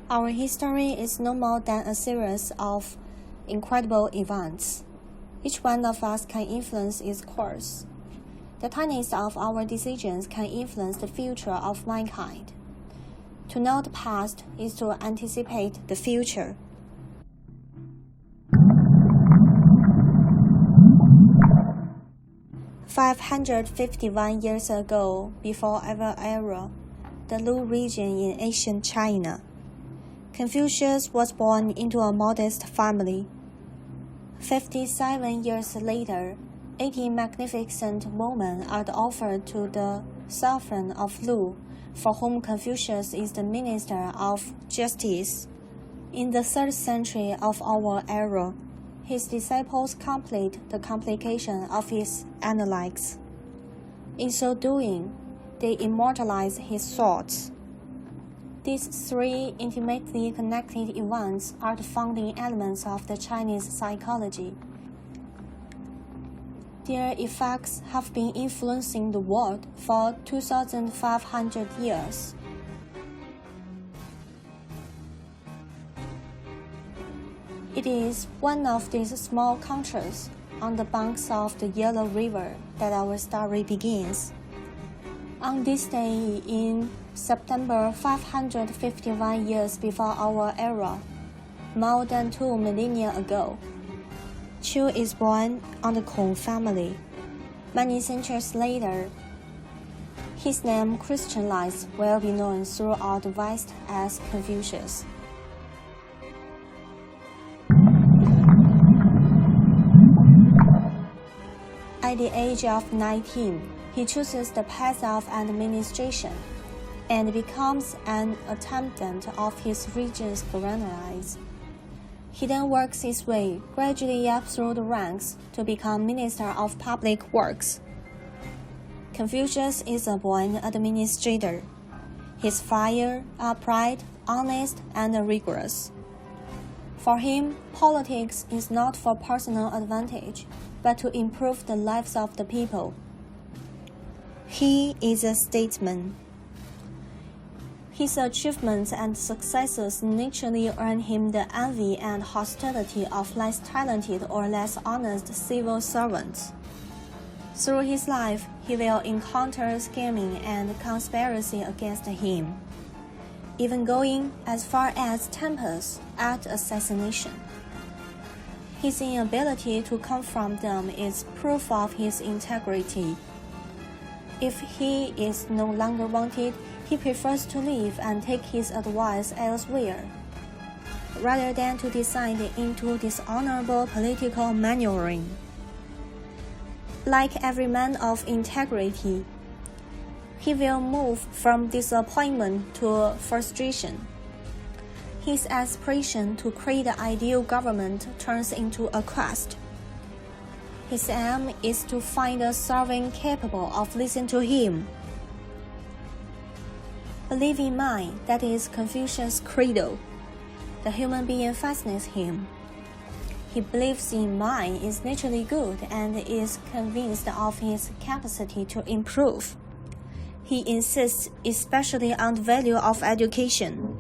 Our history is no more than a series of incredible events. Each one of us can influence its course. The tiniest of our decisions can influence the future of mankind. To know the past is to anticipate the future. "551 years ago, before our era, the Lu region in ancient China, Confucius was born into a modest family. 57 years later, 80 magnificent women are offered to the sovereign of Lu, for whom Confucius is the minister of justice. In the 3rd century of our era, his disciples complete the complication of his analects. In so doing, they immortalize his thoughts. These 3 intimately connected events are the founding elements of the Chinese psychology. Their effects have been influencing the world for 2,500 years. It is one of these small countries on the banks of the Yellow River that our story begins. On this day in September 551 years before our era, more than 2 millennia ago, Chu is born on the Kong family. Many centuries later, his name Christianized will be known throughout the West as Confucius. At the age of 19, he chooses the path of administration and becomes an attendant of his region's granaries. He then works his way gradually up through the ranks to become Minister of Public Works. Confucius is a born administrator. His fire, upright, honest, and rigorous. For him, politics is not for personal advantage, but to improve the lives of the people. He is a statesman. His achievements and successes naturally earn him the envy and hostility of less talented or less honest civil servants. Through his life, he will encounter scheming and conspiracy against him, even going as far as tempers at assassination. His inability to confront them is proof of his integrity. If he is no longer wanted, he prefers to leave and take his advice elsewhere, rather than to descend into dishonorable political maneuvering. Like every man of integrity, he will move from disappointment to frustration. His aspiration to create an ideal government turns into a quest. His aim is to find a sovereign capable of listening to him. A living mind, that is Confucius' credo. The human being fascinates him. He believes in mind is naturally good and is convinced of his capacity to improve. He insists especially on the value of education.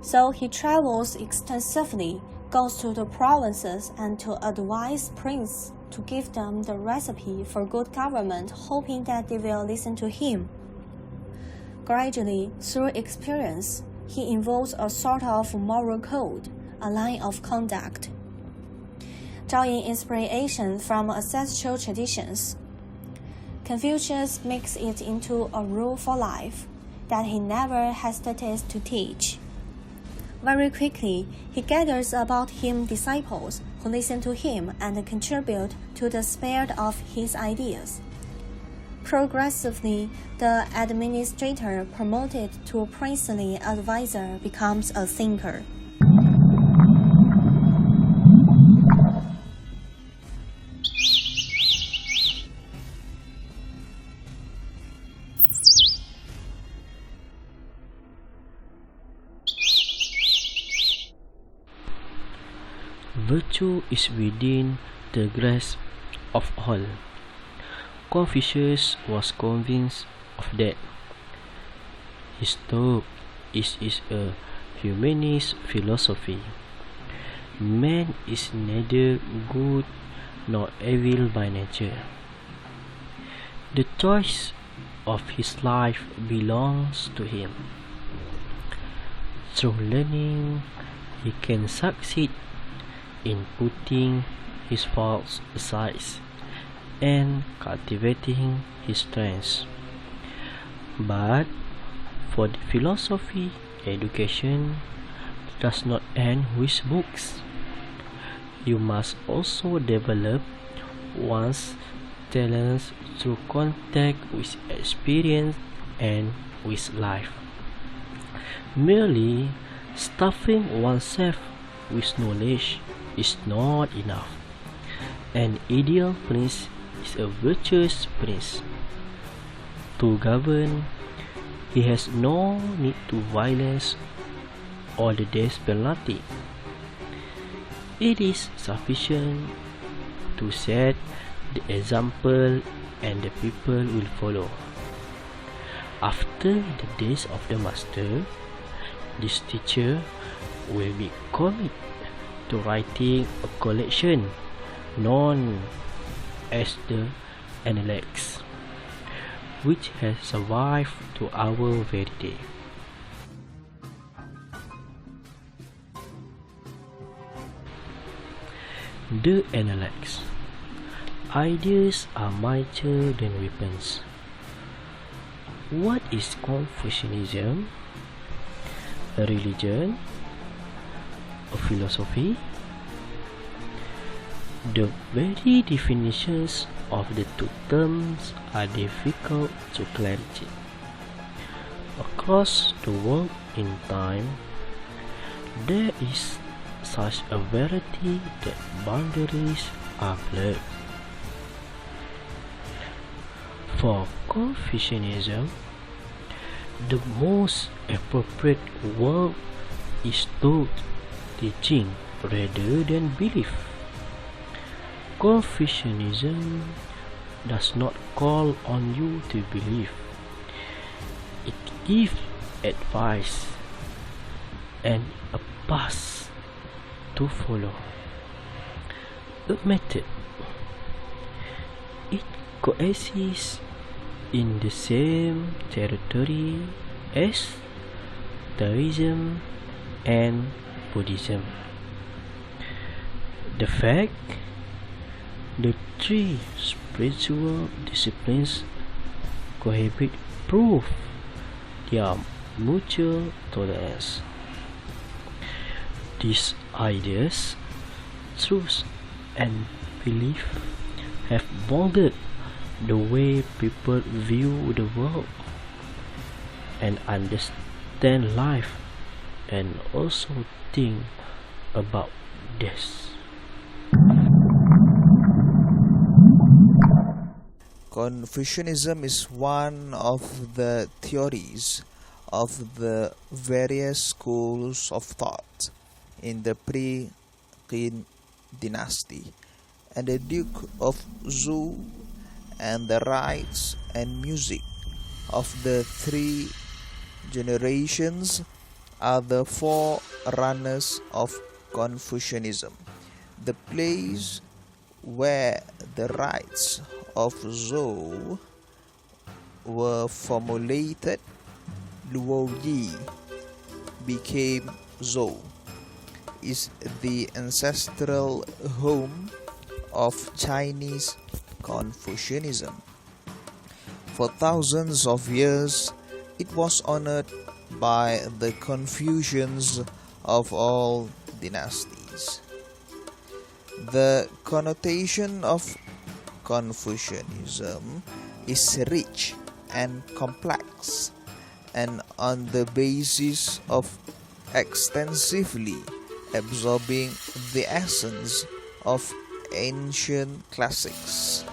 So he travels extensively, goes to the provinces and to advise princes to give them the recipe for good government, hoping that they will listen to him. Gradually, through experience, he invokes a sort of moral code, a line of conduct. Drawing inspiration from ancestral traditions, Confucius makes it into a rule for life that he never hesitates to teach. Very quickly, he gathers about him disciples who listen to him and contribute to the spread of his ideas. Progressively, the administrator promoted to princely advisor becomes a thinker. Virtue is within the grasp of all. Confucius was convinced of that. His thought is a humanist philosophy. Man is neither good nor evil by nature. The choice of his life belongs to him. Through learning, he can succeed in putting his faults aside and cultivating his strengths. But for the philosophy, education does not end with books. You must also develop one's talents through contact with experience and with life. Merely stuffing oneself with knowledge is not enough. An ideal prince is a virtuous prince. To govern, he has no need to violence or the death penalty. It is sufficient to set the example and the people will follow. After the days of the master, this teacher will be committed to writing a collection known as the Analects, which has survived to our very day. The Analects. Ideas are mightier than weapons. What is Confucianism? A religion? A philosophy? The very definitions of the two terms are difficult to clarify. Across the world in time, there is such a variety that boundaries are blurred. For Confucianism, the most appropriate word is thought, teaching rather than belief. Confucianism does not call on you to believe. It gives advice and a path to follow. A method. It coexists in the same territory as Taoism and Buddhism. The fact the three spiritual disciplines cohabit prove their mutual tolerance. These ideas, truth and belief have molded the way people view the world and understand life and also think about death. Confucianism is one of the theories of the various schools of thought in the pre-Qin dynasty, and the Duke of Zhou and the rites and music of the three generations are the forerunners of Confucianism. The place where the rites of Zhou were formulated, Luo Yi became Zhou, is the ancestral home of Chinese Confucianism. For thousands of years, it was honored by the Confucians of all dynasties. The connotation of Confucianism is rich and complex, and on the basis of extensively absorbing the essence of ancient classics,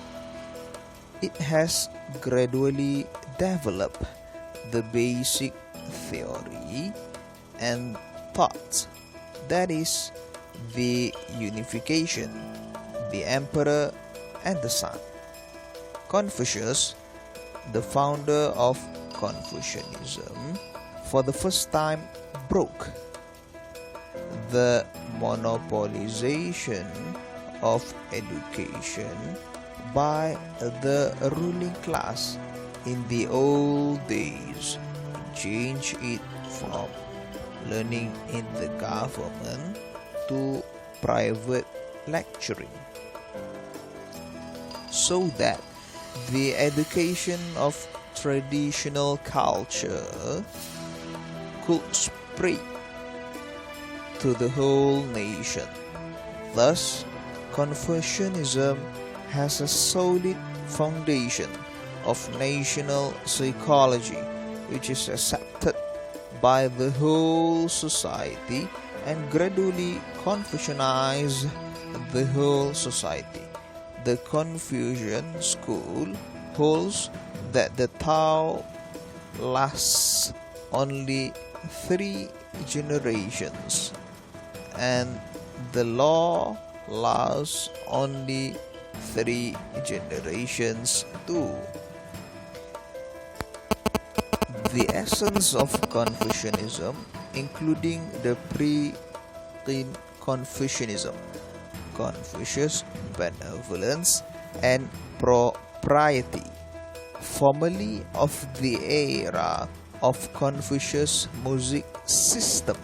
it has gradually developed the basic theory and thought, that is, the unification, the emperor and the sun. Confucius, the founder of Confucianism, for the first time broke the monopolization of education by the ruling class in the old days, change it from learning in the government to private lecturing, so that the education of traditional culture could spread to the whole nation. Thus, Confucianism has a solid foundation of national psychology, which is accepted by the whole society and gradually Confucianize the whole society. The Confucian school holds that the Tao lasts only 3 generations and the law lasts only 3 generations too. The essence of Confucianism, including the pre-Confucianism, Confucius, benevolence and propriety, formerly of the era of Confucius music system,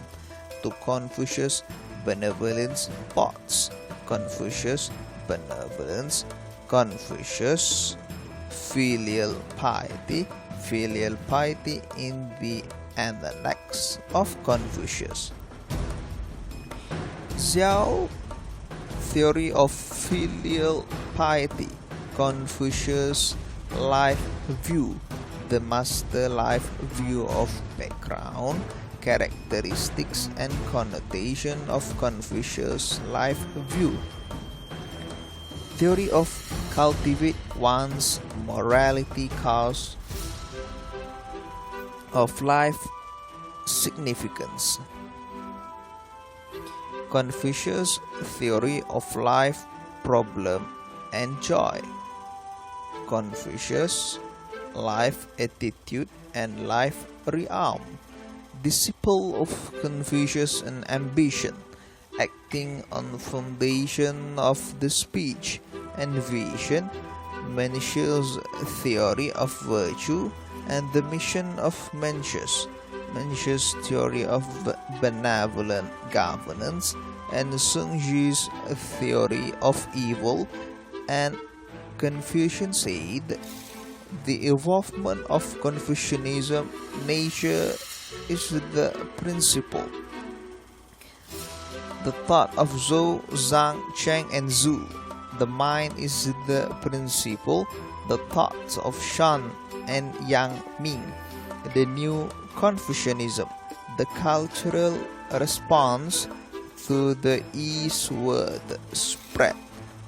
to Confucius benevolence thoughts, Confucius benevolence, Confucius filial piety in the Analects of Confucius. Xiao, theory of filial piety, Confucius life view, the master life view of background, characteristics and connotation of Confucius life view. Theory of cultivate one's morality cause of life significance. Confucius theory of life problem and joy. Confucius life attitude and life realm. Disciple of Confucius and ambition, acting on the foundation of the speech and vision. Mencius theory of virtue and the mission of Mencius. Mencius theory of benevolent governance and Zhengzhi's theory of evil. And Confucian said, the involvement of Confucianism, nature is the principle. The thought of Zhou, Zhang, Cheng and Zhu, the mind is the principle. The thoughts of Shan and Yang Ming, the new Confucianism, the cultural response to the eastward spread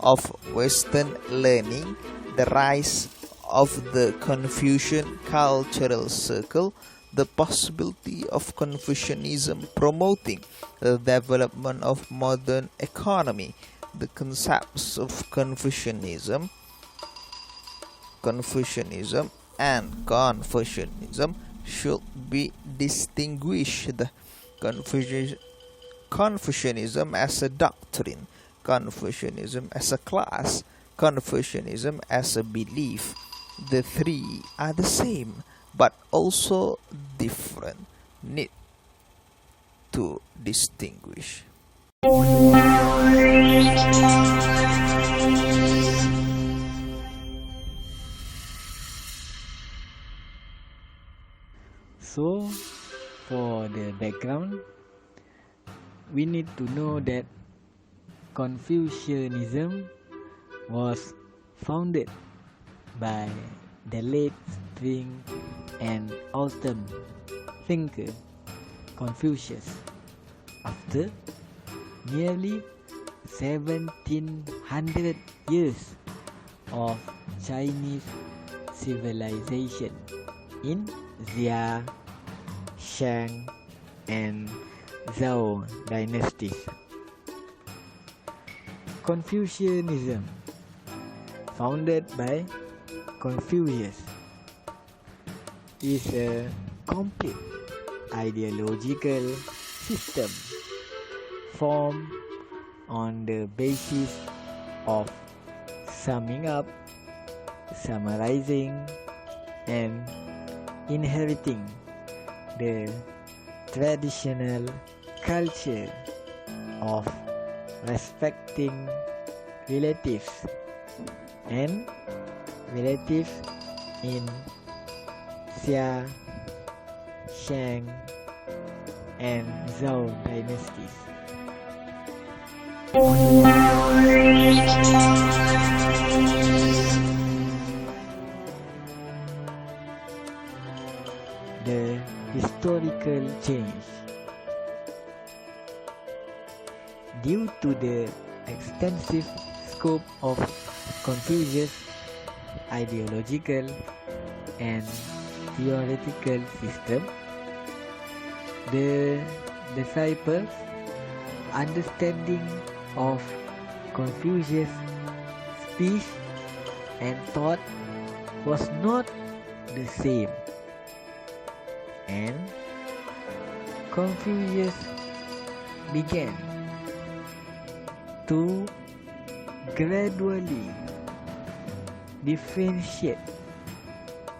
of Western learning, the rise of the Confucian cultural circle, the possibility of Confucianism promoting the development of modern economy. The concepts of Confucianism and Confucianism should be distinguished. Confucianism as a doctrine Confucianism as a class, Confucianism as a belief. The three are the same but also different. Need to distinguish. So, for the background, we need to know that Confucianism was founded by the late spring and autumn thinker Confucius after nearly 1700 years of Chinese civilization in Xia, Shang and Zhou dynasties. Confucianism, founded by Confucius, is a complete ideological system formed on the basis of summing up, summarizing, and inheriting the traditional culture of respecting relatives and relatives in Xia, Shang, and Zhou dynasties. The historical change. Due to the extensive scope of Confucius' ideological and theoretical system, the disciples' understanding of Confucius' speech and thought was not the same, and Confucius began to gradually differentiate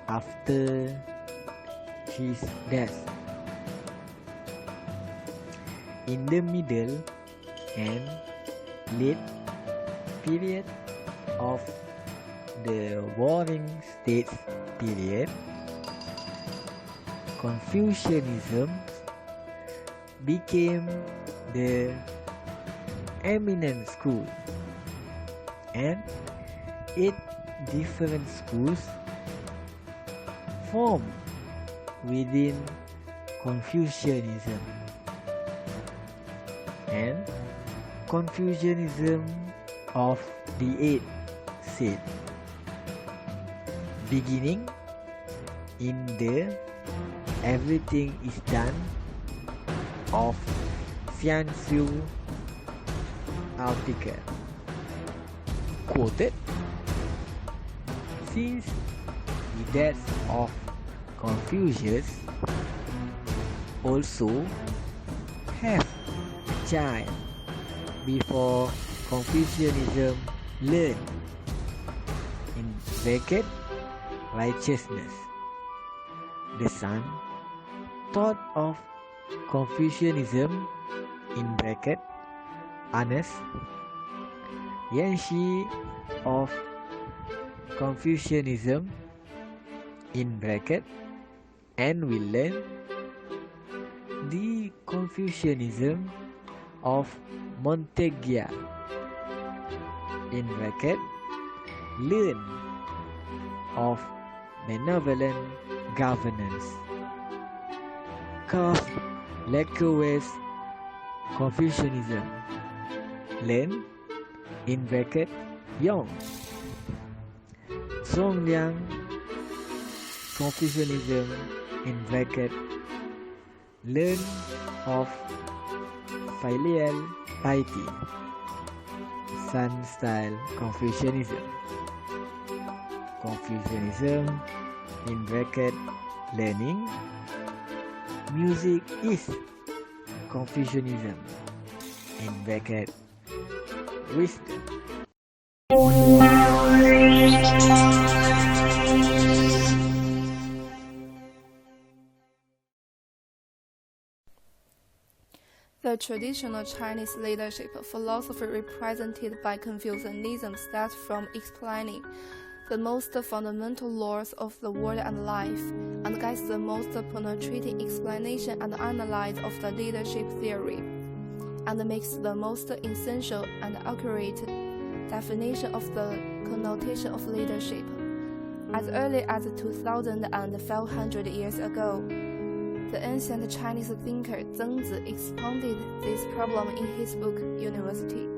after his death. In the middle and late period of the Warring States period, Confucianism became the eminent school, and 8 different schools formed within Confucianism, and Confucianism of the 8th set, beginning in the Everything is Done of Xianxiu article, quoted, since the death of Confucius also have a child before Confucianism learned, in bracket, righteousness. The son thought of Confucianism, in bracket, honest. Yanxi of Confucianism, in bracket, and will learn. The Confucianism of Montaigne, in bracket, learn of benevolent governance. Carl Lacquer's Confucianism, learn, in bracket, young. Song Liang Confucianism, in bracket, learn of filial piety. Sun style Confucianism. Confucianism, in bracket, learning. Music is Confucianism, in bracket, wisdom. The traditional Chinese leadership philosophy represented by Confucianism starts from explaining the most fundamental laws of the world and life, and guides the most penetrating explanation and analysis of the leadership theory, and makes the most essential and accurate definition of the connotation of leadership. As early as 2,500 years ago, the ancient Chinese thinker Zeng Zi expounded this problem in his book University.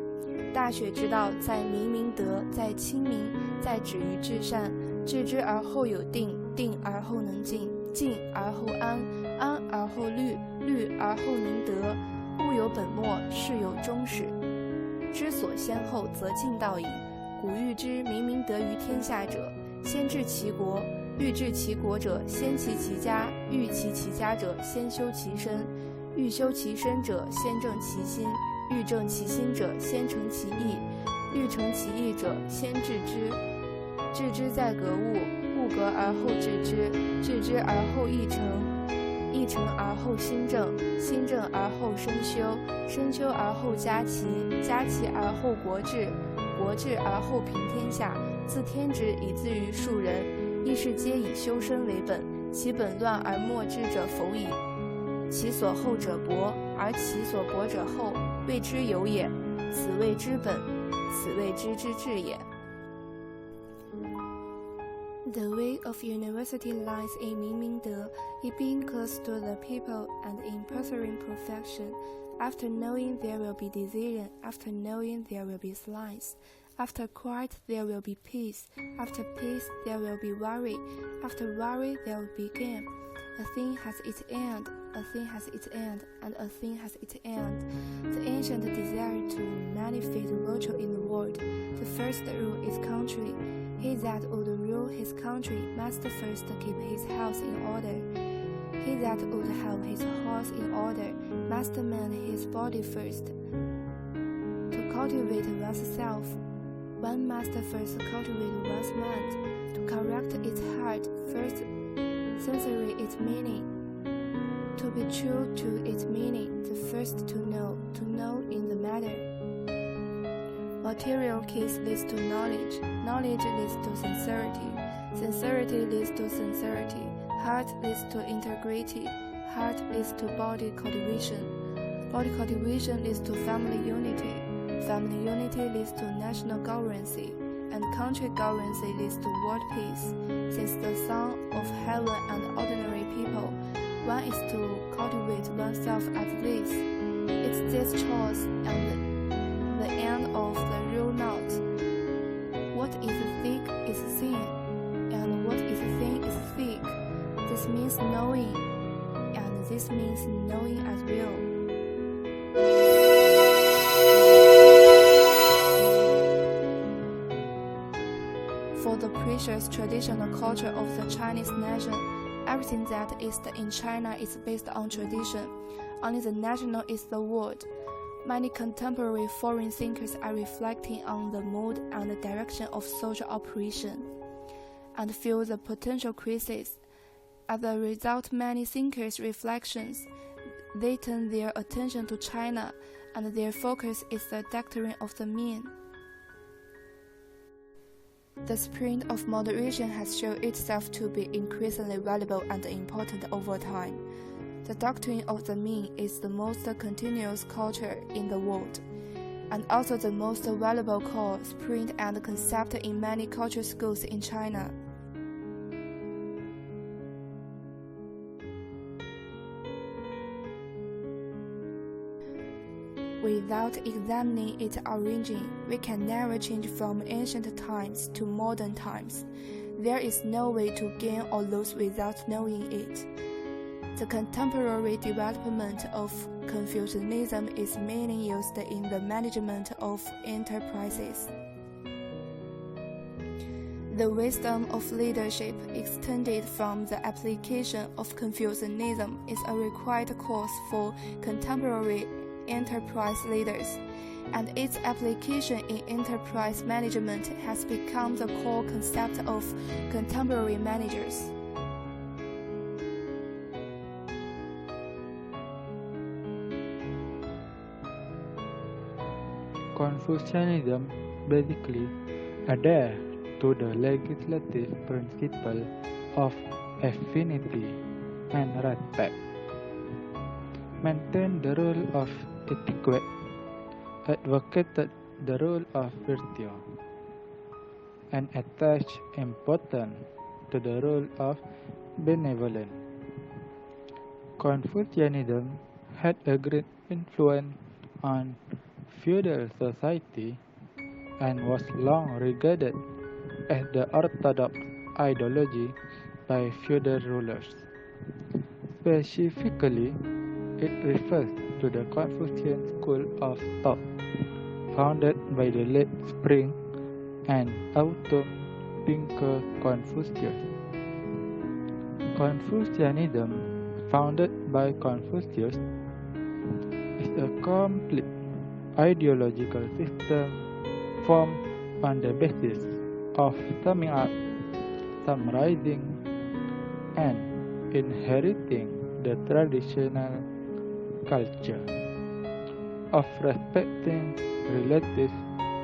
大学之道，在明明德，在亲民，在止于至善。致之而后有定，定而后能静，静而后安，安而后虑，虑而后能得。物有本末，事有终始。知所先后，则近道矣。古欲之明明德于天下者，先治其国。欲治其国者，先齐其家；欲齐其家者，先修其身；欲修其身者，先正其心；欲正其心者，先诚其意；欲诚其意者，先治之。治之在格物，物格而后治之；治之而后意诚，意诚而后心正，心正而后身修，身修而后家齐，家齐而后国治，国治而后平天下。自天之以至于庶人。亦是皆以修身为本，其本乱而末治者否矣。其所厚者薄，而其所薄者厚，谓之有也。此谓之本，此谓之治也。The way of university lies in Mingmingde, in being close to the people and in pursuing perfection. After knowing there will be decision, after knowing there will be slice. After quiet, there will be peace. After peace, there will be worry. After worry, there will be gain. A thing has its end, a thing has its end, and a thing has its end. The ancient desire to manifest virtue in the world. The first rule is country. He that would rule his country must first keep his house in order. He that would have his horse in order must mend his body first. To cultivate oneself, one must first cultivate one's mind. To correct its heart, first censor its meaning. To be true to its meaning, the first to know in the matter. Material case leads to knowledge, knowledge leads to sincerity, sincerity leads to sincerity, heart leads to integrity, heart leads to body cultivation, body cultivation leads to family unity. Family unity leads to national governance, and country governance leads to world peace. Since the Son of Heaven and ordinary people, one is to cultivate oneself as this. It's this choice and the end of the real knot. What is thick is thin, and what is thin is thick. This means knowing, and this means knowing as real. For the precious traditional culture of the Chinese nation, everything that is in China is based on tradition. Only the national is the word. Many contemporary foreign thinkers are reflecting on the mode and the direction of social operation, and feel the potential crisis. As a result, many thinkers' reflections, they turn their attention to China, and their focus is the doctrine of the mean. The spirit of moderation has shown itself to be increasingly valuable and important over time. The doctrine of the mean is the most continuous culture in the world, and also the most valuable core, spirit, and concept in many culture schools in China. Without examining its origin, we can never change from ancient times to modern times. There is no way to gain or lose without knowing it. The contemporary development of Confucianism is mainly used in the management of enterprises. The wisdom of leadership extended from the application of Confucianism is a required course for contemporary enterprise leaders. and its application in enterprise management has become the core concept of contemporary managers. Confucianism basically adheres to the legislative principle of affinity and respect, maintained the rule of etiquette, advocated the rule of virtue, and attached importance to the role of benevolence. Confucianism had a great influence on feudal society and was long regarded as the orthodox ideology by feudal rulers. Specifically, it refers to the Confucian school of thought, founded by the late spring and autumn thinker Confucius. Confucianism, founded by Confucius, is a complete ideological system formed on the basis of summing up, summarizing, and inheriting the traditional culture of respecting relatives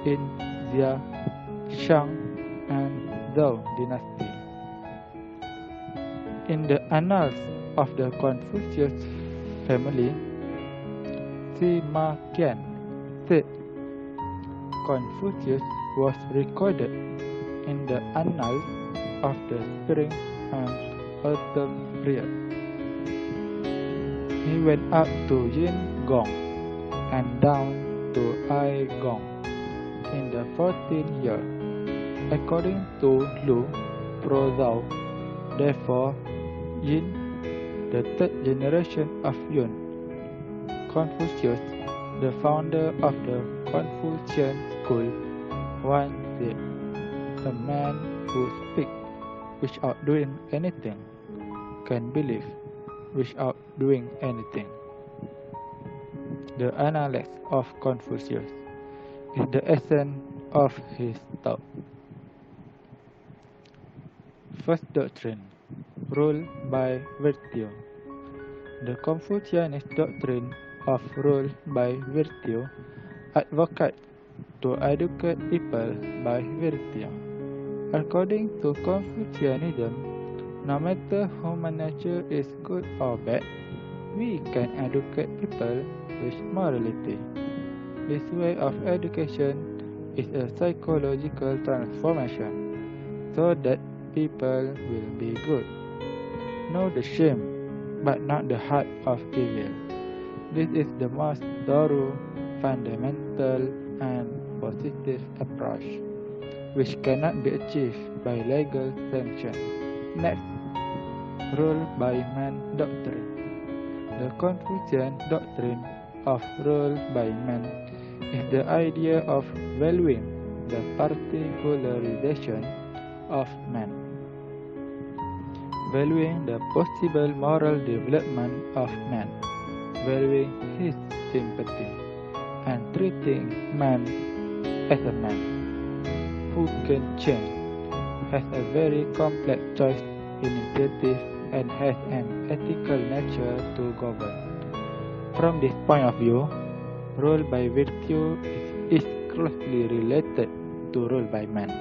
in Xia, Shang, and Zhou dynasty. In the annals of the Confucius family, Sima Qian said Confucius was recorded in the annals of the spring and autumn period. He went up to Yin Gong and down to Ai Gong in the 14th year, according to Lu Prozao. Therefore, Yin, the third generation of Yun, Confucius, the founder of the Confucian school, once said, "A man who speaks without doing anything can believe without doing anything." The analects of Confucius is the essence of his thought. First doctrine, rule by virtue. The Confucianist doctrine of rule by virtue advocates to educate people by virtue. According to Confucianism, no matter human nature is good or bad, we can educate people with morality. This way of education is a psychological transformation, so that people will be good. Know the shame, but not the heart of evil. This is the most thorough, fundamental, and positive approach, which cannot be achieved by legal sanction. Next, rule by man doctrine. The Confucian doctrine of rule by man is the idea of valuing the particularization of man, valuing the possible moral development of man, valuing his sympathy, and treating man as a man who can change, has a very complex choice initiative, and has an ethical nature to govern. From this point of view, rule by virtue is closely related to rule by man.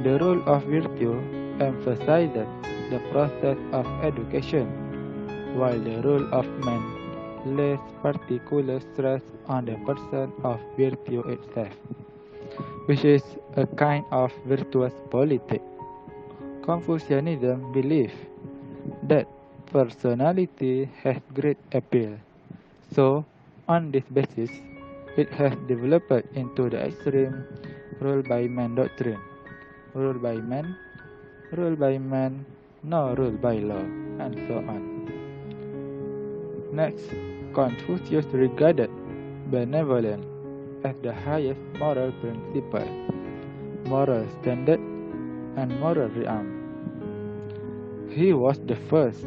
The rule of virtue emphasizes the process of education, while the rule of man lays particular stress on the person of virtue itself, which is a kind of virtuous politics. Confucianism believes that personality has great appeal, so on this basis, it has developed into the extreme rule by man doctrine. Rule by man, no rule by law, and so on. Next, Confucius regarded benevolence as the highest moral principle, moral standard, and moral realm. He was the first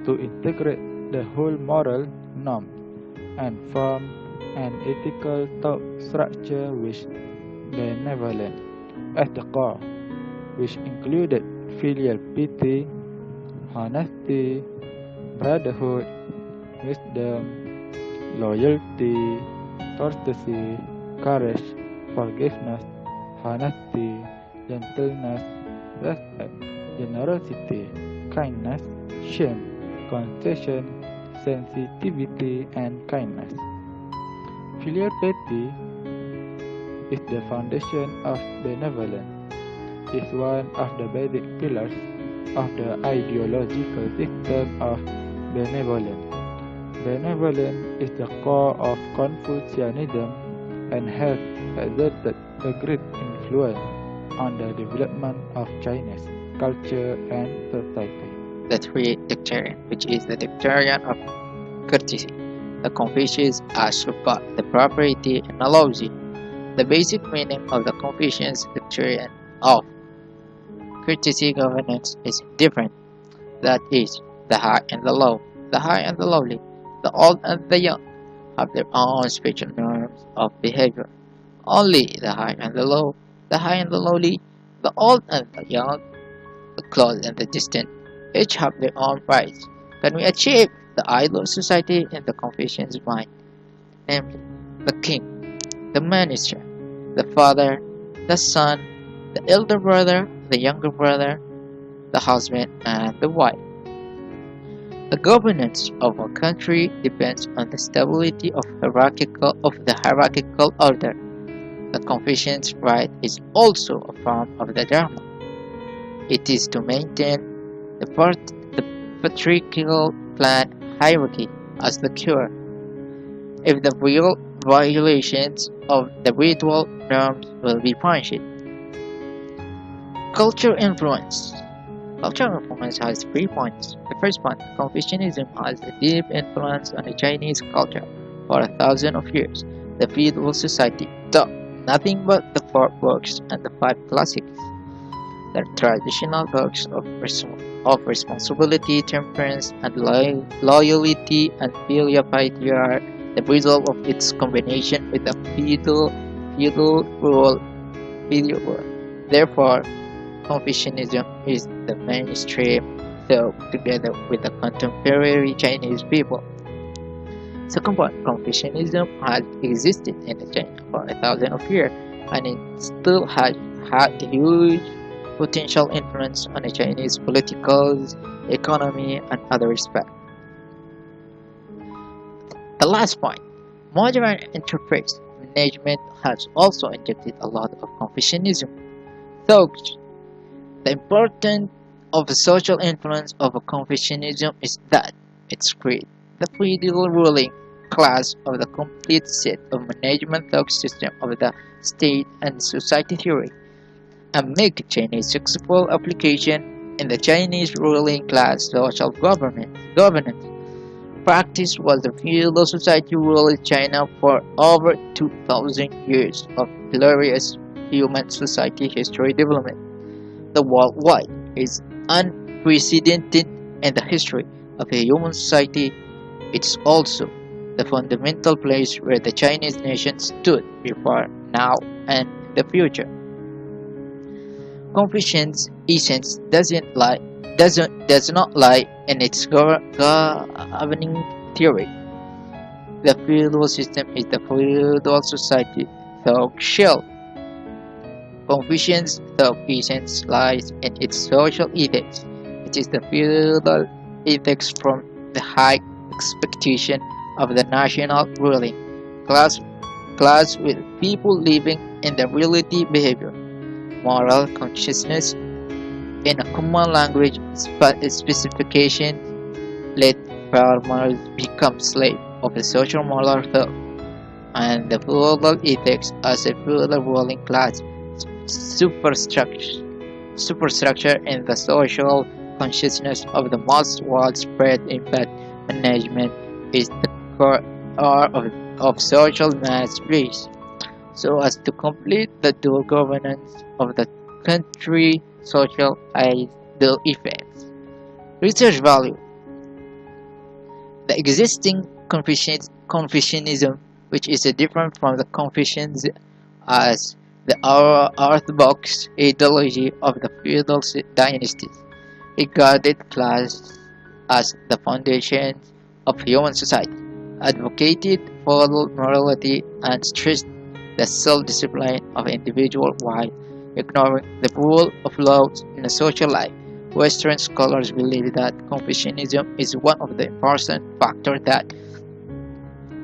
to integrate the whole moral norm and form an ethical thought structure with benevolence at the core, which included filial piety, honesty, brotherhood, wisdom, loyalty, courtesy, courage, forgiveness, honesty, gentleness, respect, generosity, kindness, shame, concession, sensitivity, and kindness. Filial piety is the foundation of benevolence. It's one of the basic pillars of the ideological system of benevolence. Benevolence is the core of Confucianism and has exerted a great influence on the development of Chinese culture and society. The three dicterion, which is the dicterion of courtesy. The Confucius asks about the propriety analogy. The basic meaning of the Confucius dicterion of courtesy governance is different. That is, the high and the low, the high and the lowly, the old and the young have their own special norms of behavior. Only the high and the low, the high and the lowly, the old and the young, the close and the distant, each have their own rights. Can we achieve the ideal society in the Confucian's mind? Namely, the king, the minister, the father, the son, the elder brother, the younger brother, the husband, and the wife. The governance of a country depends on the stability of the hierarchical order. The Confucian's right is also a form of the Dharma. It is to maintain the patriarchal clan hierarchy as the cure. If the real violations of the ritual norms will be punished. Cultural influence. Cultural influence has 3 points. The first point, Confucianism has a deep influence on the Chinese culture. For 1,000 of years, the feudal society taught nothing but the 4 books and the 5 classics. The traditional books of responsibility, temperance, and loyalty and filial piety are the result of its combination with the feudal rule. Therefore, Confucianism is the mainstream thought together with the contemporary Chinese people. Second point, Confucianism has existed in China for 1,000 of years, and it still has had a huge potential influence on the Chinese political, economy, and other respects. The last point, modern enterprise management has also injected a lot of Confucianism. Thus, the importance of the social influence of Confucianism is that it creates the feudal ruling class of the complete set of management thought system of the state and society theory, and make Chinese successful application in the Chinese ruling class social governance. Practice was the feudal society ruled China for over 2,000 years of glorious human society history development. The worldwide is unprecedented in the history of a human society. It's also the fundamental place where the Chinese nation stood before, now, and in the future. Confucian's essence does not lie in its governing theory. The feudal system is the feudal society thought shell. Confucian's thought essence lies in its social ethics. It is the feudal ethics from the high expectation of the national ruling class with people living in the reality behavior, moral consciousness, in a common language specification. Let farmers become slaves of the social moral thought, and the feudal ethics as a feudal ruling class superstructure in the social consciousness of the most widespread impact management is the core of social mass base, so as to complete the dual governance of the country social ideal effects. Research value. The existing Confucianism which is different from the Confucians as the orthodox ideology of the feudal dynasties. It regarded class as the foundation of human society, advocated for morality, and stressed the self-discipline of individual while ignoring the rule of law in a social life. Western scholars believe that Confucianism is one of the important factors that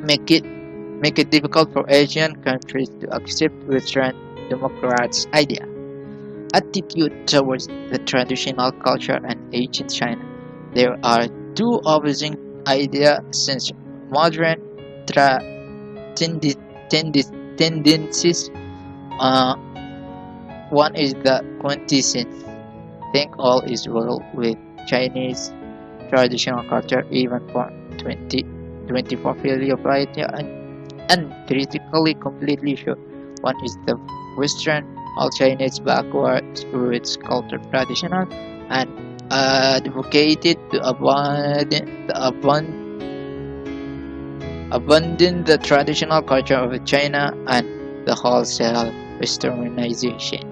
make it difficult for Asian countries to accept Western democrats' idea. Attitude towards the traditional culture and ancient China. There are two opposing ideas since modern tendencies. One is the quintessence, think all is well with Chinese traditional culture even for 24 failure variety and critically completely sure. One is the Western all Chinese backwards roots culture traditional and advocated to abandon the traditional culture of China and the wholesale westernization.